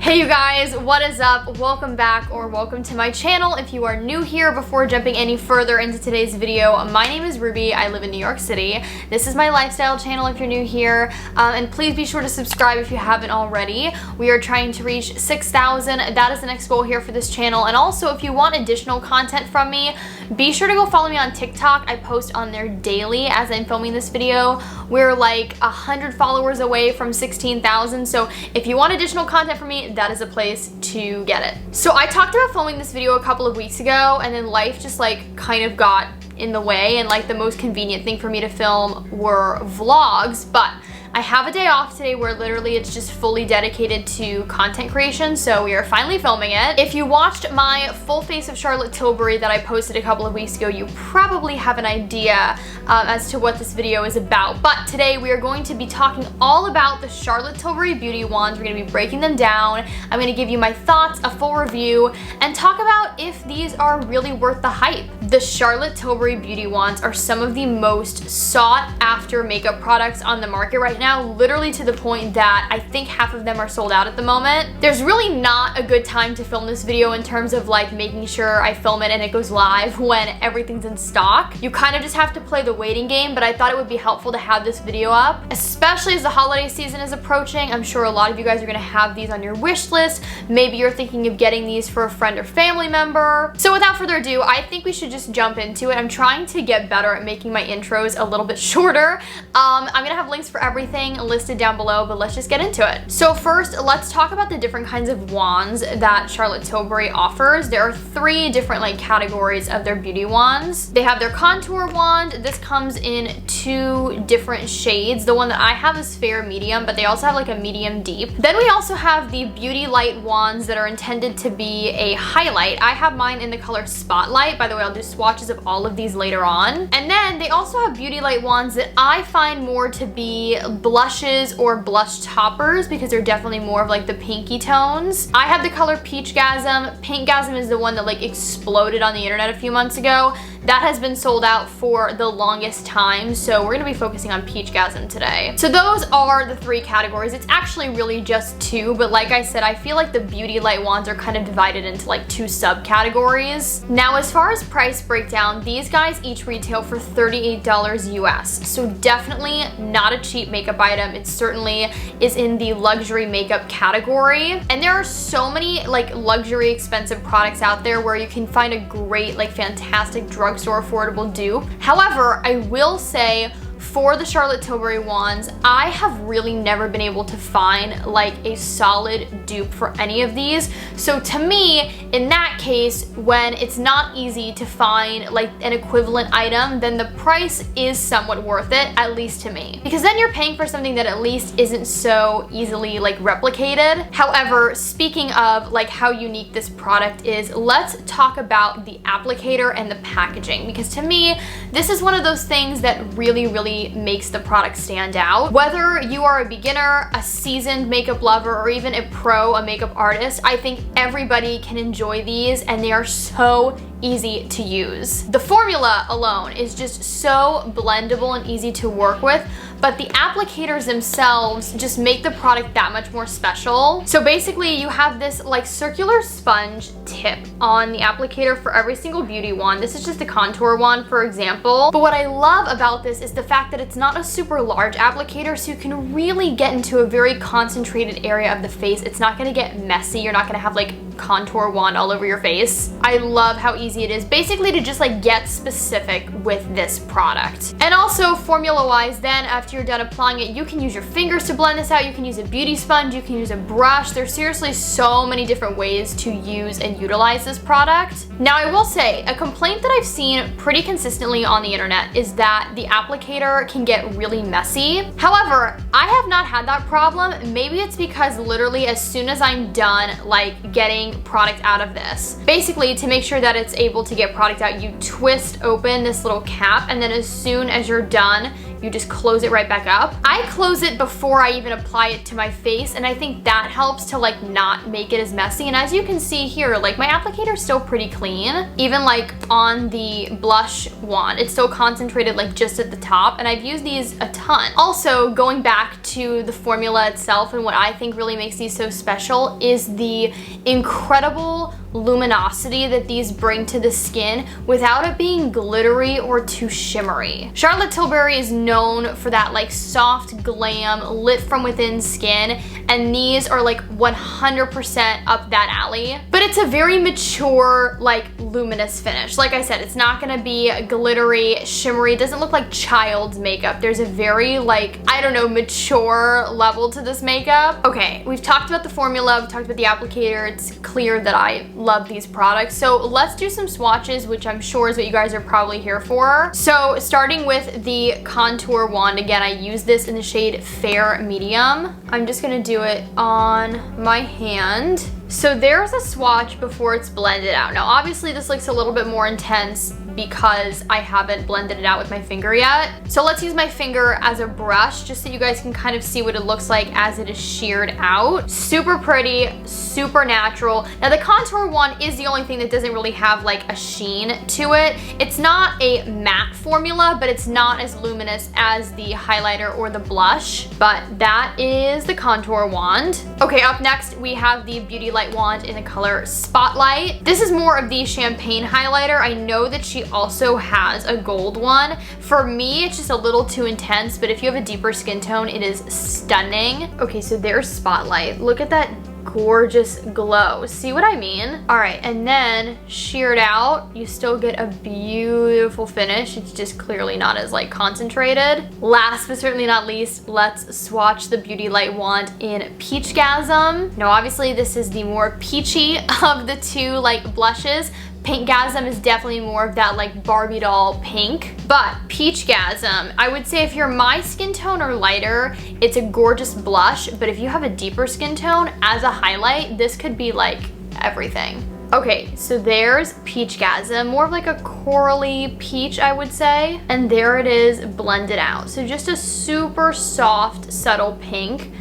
Hey you guys, what is up? Welcome back or welcome to my channel. If you are new here, before jumping any further into today's video, my name is Ruby. I live in New York City. This is my lifestyle channel if you're new here, and please be sure to subscribe if you haven't already. We are trying to reach 6,000. That is the next goal here for this channel. And also, if you want additional content from me, be sure to go follow me on TikTok. I post on there daily as I'm filming this video. We're like 100 followers away from 16,000, so if you want additional content from me, that is a place to get it. So I talked about filming this video a couple of weeks ago, and then life just like kind of got in the way, and like the most convenient thing for me to film were vlogs, but I have a day off today where literally it's just fully dedicated to content creation, so we are finally filming it. If you watched my full face of Charlotte Tilbury that I posted a couple of weeks ago, you probably have an idea as to what this video is about. But today we are going to be talking all about the Charlotte Tilbury beauty wands. We're going to be breaking them down. I'm going to give you my thoughts, a full review, and talk about if these are really worth the hype. The Charlotte Tilbury beauty wands are some of the most sought after makeup products on the market right now, literally to the point that I think half of them are sold out at the moment. There's really not a good time to film this video in terms of like making sure I film it and it goes live when everything's in stock. You kind of just have to play the waiting game, but I thought it would be helpful to have this video up, especially as the holiday season is approaching. I'm sure a lot of you guys are gonna have these on your wish list. Maybe you're thinking of getting these for a friend or family member. So without further ado, I think we should just jump into it. I'm trying to get better at making my intros a little bit shorter. I'm gonna have links for everything listed down below, but let's just get into it. So first, let's talk about the different kinds of wands that Charlotte Tilbury offers. There are three different like categories of their beauty wands. They have their contour wand. This comes in two different shades. The one that I have is fair medium, but they also have like a medium deep. Then we also have the beauty light wands that are intended to be a highlight. I have mine in the color Spotlight. By the way, I'll do swatches of all of these later on. And then they also have beauty light wands that I find more to be blushes or blush toppers, because they're definitely more of like the pinky tones. I have the color Peachgasm. Pinkgasm is the one that like exploded on the internet a few months ago. That has been sold out for the longest time, so we're gonna be focusing on Peachgasm today. So those are the three categories. It's actually really just two, but like I said, I feel like the beauty light wands are kind of divided into like two subcategories. Now, as far as price breakdown, these guys each retail for $38 US, so definitely not a cheap makeup item. It certainly is in the luxury makeup category, and there are so many like luxury expensive products out there where you can find a great like fantastic drugstore affordable dupe. However, I will say for the Charlotte Tilbury wands, I have really never been able to find like a solid dupe for any of these. So to me, in that case, when it's not easy to find like an equivalent item, then the price is somewhat worth it, at least to me. Because then you're paying for something that at least isn't so easily like replicated. However, speaking of like how unique this product is, let's talk about the applicator and the packaging, because to me, this is one of those things that really makes the product stand out. Whether you are a beginner, a seasoned makeup lover, or even a pro, a makeup artist, I think everybody can enjoy these, and they are so easy to use. The formula alone is just so blendable and easy to work with, but the applicators themselves just make the product that much more special. So basically you have this like circular sponge tip on the applicator for every single beauty wand. This is just a contour wand, for example. But what I love about this is the fact that it's not a super large applicator, so you can really get into a very concentrated area of the face. It's not gonna get messy. You're not gonna have like contour wand all over your face. I love how easy it is basically to just like get specific with this product. And also formula wise, then after you're done applying it, you can use your fingers to blend this out. You can use a beauty sponge, you can use a brush. There's seriously so many different ways to use and utilize this product. Now I will say, a complaint that I've seen pretty consistently on the internet is that the applicator can get really messy. However, I have not had that problem. Maybe it's because literally as soon as I'm done like getting product out of this, basically to make sure that it's able to get product out, you twist open this little cap, and then as soon as you're done you just close it right back up. I close it before I even apply it to my face, and I think that helps to like not make it as messy. And as you can see here, like my applicator is still pretty clean. Even like on the blush wand, it's still concentrated like just at the top, and I've used these a ton. Also, going back to the formula itself, and what I think really makes these so special is the incredible luminosity that these bring to the skin without it being glittery or too shimmery. Charlotte Tilbury is known for that like soft glam lit from within skin, and these are like 100% up that alley. But it's a very mature, like luminous finish. Like I said, it's not gonna be glittery, shimmery. It doesn't look like child's makeup. There's a very like, I don't know, mature level to this makeup. Okay, we've talked about the formula, we've talked about the applicator. It's clear that I love these products. So let's do some swatches, which I'm sure is what you guys are probably here for. So starting with the contour wand, again, I use this in the shade Fair Medium. I'm just gonna do it on my hand. So there's a swatch before it's blended out. Now obviously this looks a little bit more intense because I haven't blended it out with my finger yet. So let's use my finger as a brush just so you guys can kind of see what it looks like as it is sheared out. Super pretty, super natural. Now the contour one is the only thing that doesn't really have like a sheen to it. It's not a matte formula, but it's not as luminous as the highlighter or the blush, but that is the contour wand. Okay, up next we have the Beauty Light wand in the color Spotlight. This is more of the champagne highlighter. I know that she also has a gold one. For me, it's just a little too intense, but if you have a deeper skin tone, it is stunning. Okay, so there's Spotlight. Look at that gorgeous glow. See what I mean? All right, and then sheared out, you still get a beautiful finish. It's just clearly not as like concentrated. Last but certainly not least, let's swatch the Beauty Light wand in Peachgasm. Now obviously this is the more peachy of the two like blushes. Pinkgasm is definitely more of that like Barbie doll pink, but Peachgasm, I would say if you're my skin tone or lighter, it's a gorgeous blush, but if you have a deeper skin tone as a highlight, this could be like everything. Okay, so there's Peachgasm, more of like a corally peach, I would say, and there it is blended out. So just a super soft, subtle pink,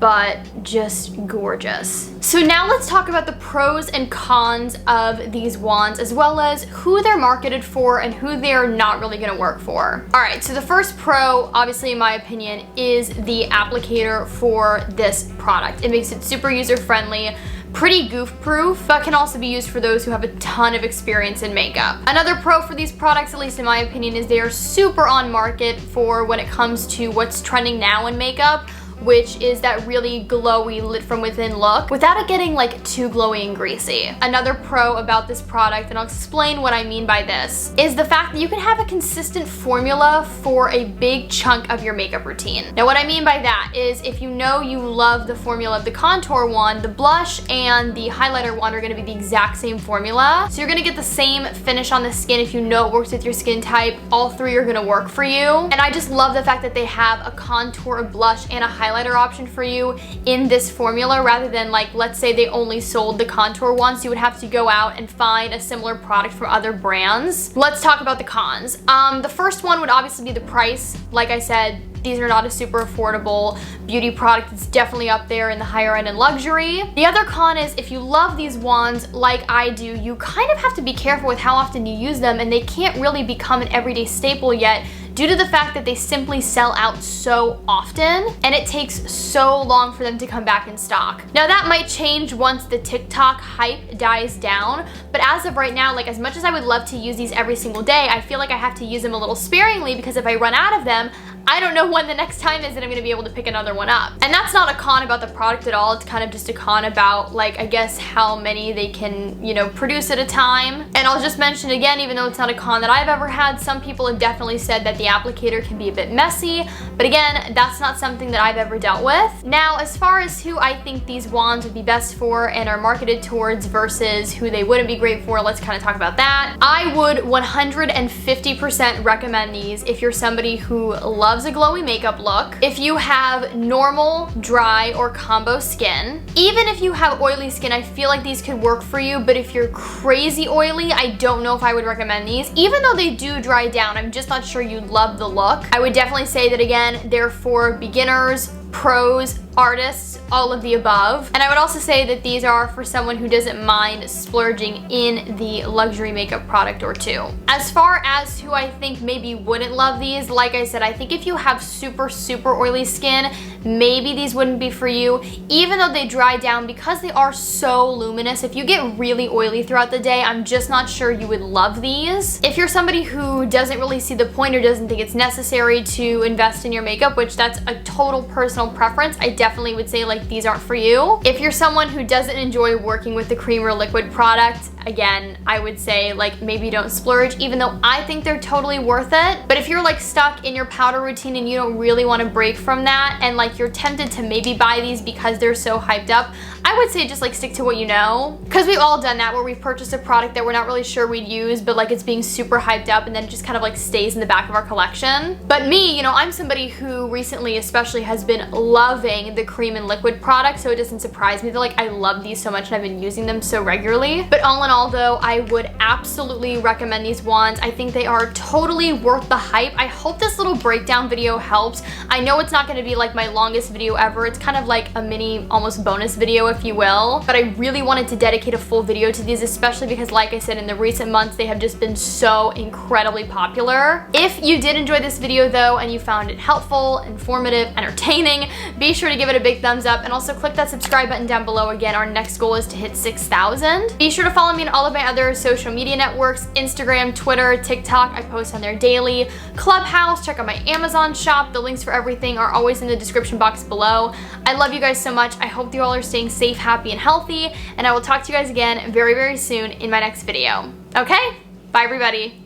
but just gorgeous. So now let's talk about the pros and cons of these wands, as well as who they're marketed for and who they're not really gonna work for. All right, so the first pro, obviously in my opinion, is the applicator for this product. It makes it super user-friendly, pretty goof-proof, but can also be used for those who have a ton of experience in makeup. Another pro for these products, at least in my opinion, is they are super on market for when it comes to what's trending now in makeup, which is that really glowy lit from within look without it getting like too glowy and greasy. Another pro about this product, and I'll explain what I mean by this, is the fact that you can have a consistent formula for a big chunk of your makeup routine. Now what I mean by that is if you know you love the formula of the contour wand, the blush and the highlighter wand are gonna be the exact same formula. So you're gonna get the same finish on the skin if you know it works with your skin type. All three are gonna work for you. And I just love the fact that they have a contour, a blush, and a highlighter option for you in this formula, rather than like, let's say they only sold the contour one, so you would have to go out and find a similar product from other brands. Let's talk about the cons. The first one would obviously be the price. Like I said, these are not a super affordable beauty product. It's definitely up there in the higher end and luxury. The other con is if you love these wands like I do, you kind of have to be careful with how often you use them, and they can't really become an everyday staple yet due to the fact that they simply sell out so often and it takes so long for them to come back in stock. Now that might change once the TikTok hype dies down, but as of right now, like as much as I would love to use these every single day, I feel like I have to use them a little sparingly, because if I run out of them, I don't know when the next time is that I'm gonna be able to pick another one up. And that's not a con about the product at all. It's kind of just a con about, like, I guess how many they can, you know, produce at a time. And I'll just mention again, even though it's not a con that I've ever had, some people have definitely said that the applicator can be a bit messy. But again, that's not something that I've ever dealt with. Now, as far as who I think these wands would be best for and are marketed towards versus who they wouldn't be great for, let's kind of talk about that. I would 150% recommend these if you're somebody who loves loves a glowy makeup look, if you have normal, dry, or combo skin. Even if you have oily skin, I feel like these could work for you, but if you're crazy oily, I don't know if I would recommend these. Even though they do dry down, I'm just not sure you'd love the look. I would definitely say that, again, they're for beginners, pros, artists, all of the above. And I would also say that these are for someone who doesn't mind splurging in the luxury makeup product or two. As far as who I think maybe wouldn't love these, like I said, I think if you have super, super oily skin, maybe these wouldn't be for you, even though they dry down because they are so luminous. If you get really oily throughout the day, I'm just not sure you would love these. If you're somebody who doesn't really see the point or doesn't think it's necessary to invest in your makeup, which that's a total personal preference, I definitely would say like these aren't for you. If you're someone who doesn't enjoy working with the cream or liquid product, again, I would say like maybe don't splurge, even though I think they're totally worth it. But if you're like stuck in your powder routine and you don't really want to break from that, and like you're tempted to maybe buy these because they're so hyped up, I would say just like stick to what you know. Because we've all done that, where we've purchased a product that we're not really sure we'd use, but like it's being super hyped up and then it just kind of like stays in the back of our collection. But me, you know, I'm somebody who recently especially has been loving the cream and liquid product, so it doesn't surprise me that like I love these so much and I've been using them so regularly. But all in all though, I would absolutely recommend these wands. I think they are totally worth the hype. I hope this little breakdown video helps. I know it's not going to be like my longest video ever. It's kind of like a mini almost bonus video, if you will, but I really wanted to dedicate a full video to these, especially because like I said, in the recent months they have just been so incredibly popular. If you did enjoy this video though and you found it helpful, informative, entertaining, be sure to give it a big thumbs up and also click that subscribe button down below. Again, our next goal is to hit 6,000. Be sure to follow me on all of my other social media networks, Instagram, Twitter, TikTok. I post on there daily. Clubhouse, check out my Amazon shop. The links for everything are always in the description box below. I love you guys so much. I hope you all are staying safe, happy, and healthy, and I will talk to you guys again very, very soon in my next video. Okay? Bye, everybody.